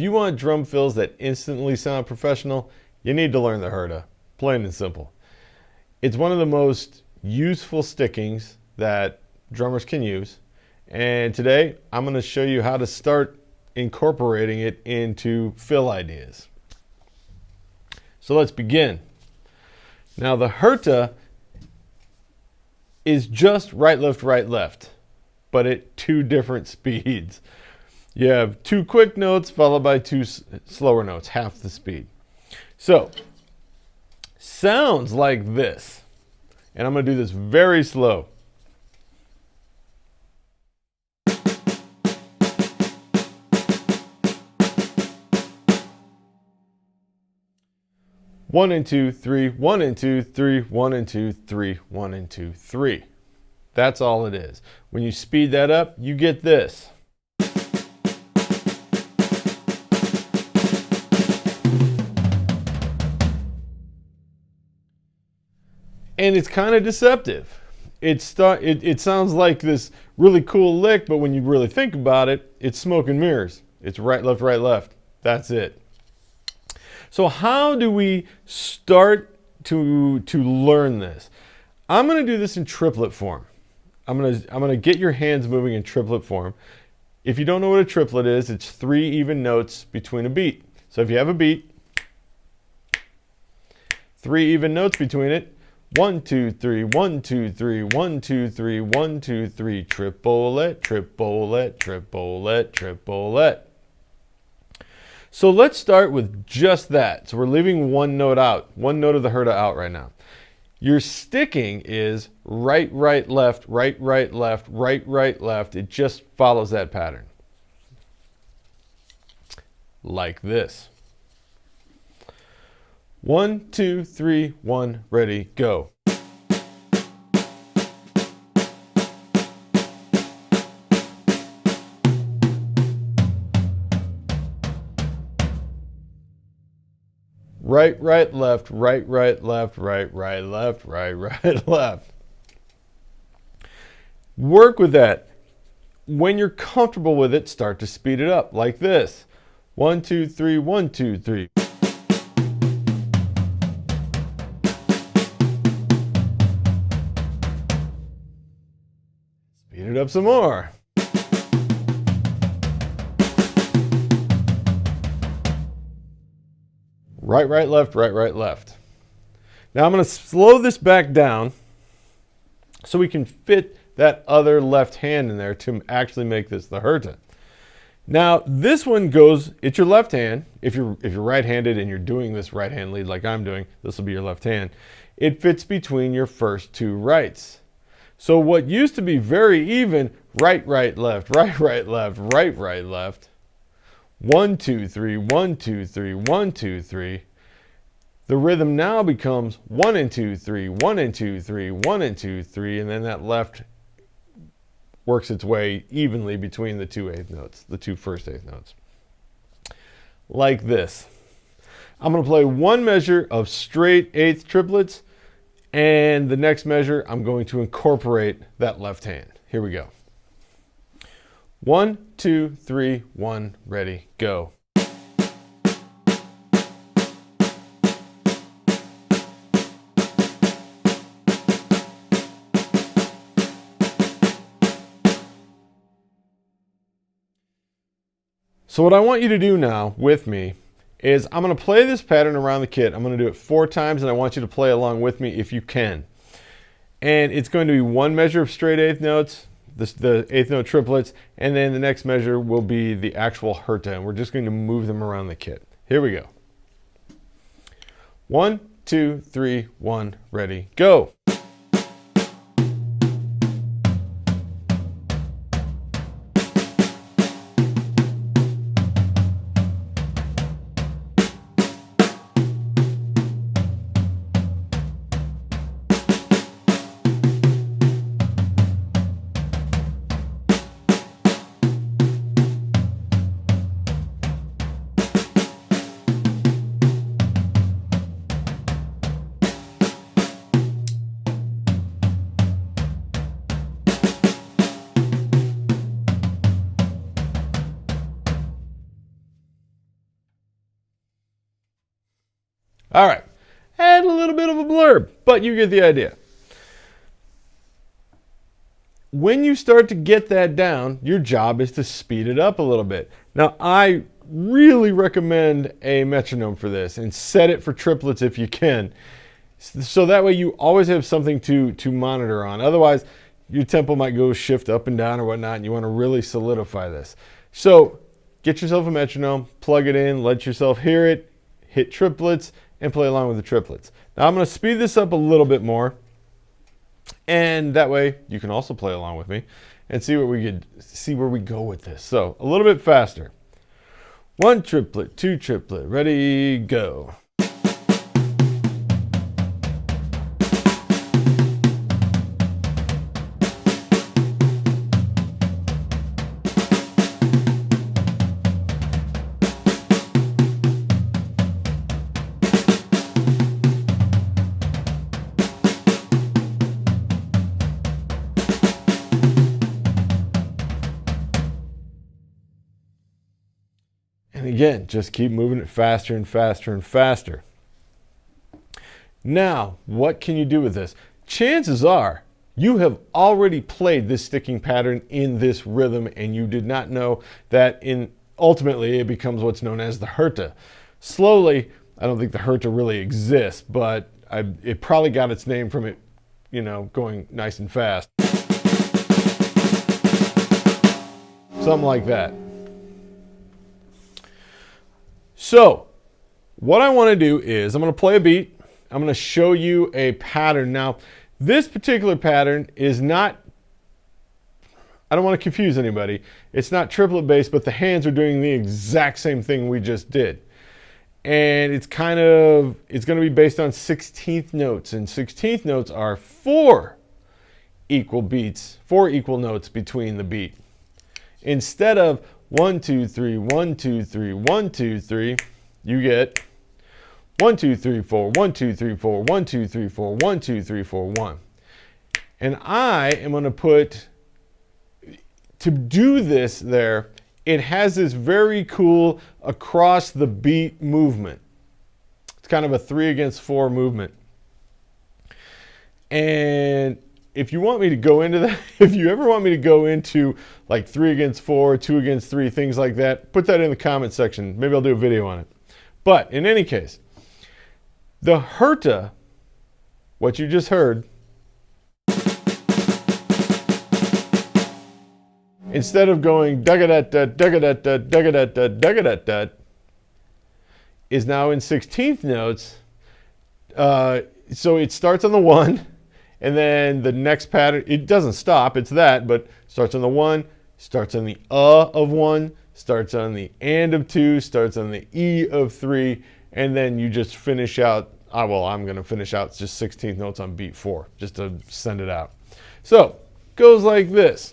you want drum fills that instantly sound professional, you need to learn the Herta, plain and simple. It's one of the most useful stickings that drummers can use, and today I'm going to show you how to start incorporating it into fill ideas. So let's begin. Now the Herta is just right, left, but at two different speeds. You have two quick notes followed by two slower notes, half the speed. So, sounds like this. And I'm going to do this very slow. One and two, three, 1 and 2, 3, 1 and 2, 3, 1 and 2, 3. That's all it is. When you speed that up, you get this. And it's kind of deceptive. It sounds like this really cool lick, but when you really think about it, it's smoke and mirrors. It's right, left. That's it. So how do we start to learn this? I'm going to do this in triplet form. I'm going to get your hands moving in triplet form. If you don't know what a triplet is, it's 3 even notes between a beat. So if you have a beat, 3 even notes between it. 1, 2, 3, 1, 2, 3, 1, 2, 3, 1, 2, 3, triplet, triplet, triplet, triplet. So let's start with just that. So we're leaving one note out, one note of the Herta out right now. Your sticking is right, left, right, left, right, left. It just follows that pattern. Like this. 1, 2, 3, 1, ready, go. Right, left, right, left, right, left, right, left. Work with that. When you're comfortable with it, start to speed it up like this. 1, 2, 3, 1, 2, 3. Speed it up some more. Right, left, right, left. Now I'm going to slow this back down so we can fit that other left hand in there to actually make this the Herta. Now this one goes, it's your left hand. If you're right-handed and you're doing this right hand lead like I'm doing, this will be your left hand. It fits between your first 2 rights. So what used to be very even, right, left, right, left, right, left, 1, 2, 3, 1, 2, 3, 1, 2, 3. The rhythm now becomes 1 and 2, 3, 1 and 2, 3, 1 and 2, 3, and then that left works its way evenly between the 2 eighth notes, the 2 first eighth notes. Like this. I'm going to play one measure of straight eighth triplets, and the next measure I'm going to incorporate that left hand. Here we go. 1, 2, 3, 1, ready, go. So what I want you to do now with me is I'm going to play this pattern around the kit. I'm going to do it 4 times, and I want you to play along with me if you can. And it's going to be one measure of straight eighth notes, the eighth note triplets, and then the next measure will be the actual Herta, and we're just going to move them around the kit. Here we go. 1, 2, 3, 1, ready, go. All right, add a little bit of a blurb, but you get the idea. When you start to get that down, your job is to speed it up a little bit. Now, I really recommend a metronome for this, and set it for triplets if you can. So that way you always have something to monitor on. Otherwise, your tempo might go shift up and down or whatnot, and you want to really solidify this. So get yourself a metronome, plug it in, let yourself hear it, hit triplets, and play along with the triplets. Now I'm going to speed this up a little bit more, and that way you can also play along with me and see where we go with this. So a little bit faster. 1 triplet, 2 triplet, ready, go. And again, just keep moving it faster and faster and faster. Now, what can you do with this? Chances are you have already played this sticking pattern in this rhythm, and you did not know that ultimately it becomes what's known as the Herta. Slowly, I don't think the Herta really exists, but it probably got its name from it, going nice and fast. Something like that. So what I want to do is I'm going to play a beat. I'm going to show you a pattern. Now, this particular pattern is not, I don't want to confuse anybody. It's not triplet based, but the hands are doing the exact same thing we just did. And it's going to be based on 16th notes. And 16th notes are 4 equal beats, 4 equal notes between the beat. Instead of 1, 2, 3, 1, 2, 3, 1, 2, 3, you get 1, 2, 3, 4, 1, 2, 3, 4, 1, 2, 3, 4, 1, 2, 3, 4, 1. And I am going to put, to do this there, it has this very cool across the beat movement. It's kind of a 3 against 4 movement. And if you want me to go into that, if you ever want me to go into like 3 against 4, 2 against 3, things like that, put that in the comment section. Maybe I'll do a video on it. But in any case, the Herta, what you just heard, instead of going dugga-dat-dat, dugga-dat-dat, dugga-dat-dat, dugga-dat-dat, is now in 16th notes. So it starts on the 1. And then the next pattern, it doesn't stop, it's that, but starts on the 1, starts on the of 1, starts on the and of 2, starts on the e of 3, and then you just finish out, I'm going to finish out just 16th notes on beat 4, just to send it out. So, goes like this.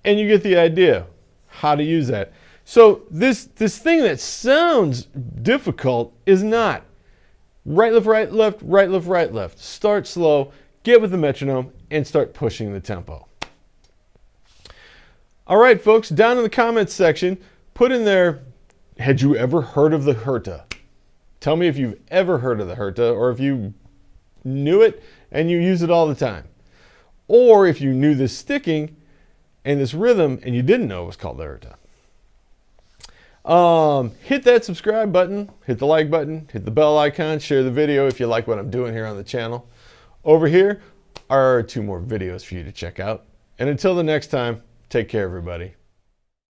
And you get the idea how to use that. So this thing that sounds difficult is not. Right, left, right, left, right, left, right, left. Start slow, get with the metronome, and start pushing the tempo. All right, folks, down in the comments section, put in there, had you ever heard of the Herta? Tell me if you've ever heard of the Herta, or if you knew it and you use it all the time. Or if you knew this sticking and this rhythm and you didn't know it was called the Herta. Hit that subscribe button, hit the like button, hit the bell icon, share the video if you like what I'm doing here on the channel. Over here are 2 more videos for you to check out. And until the next time, take care, everybody.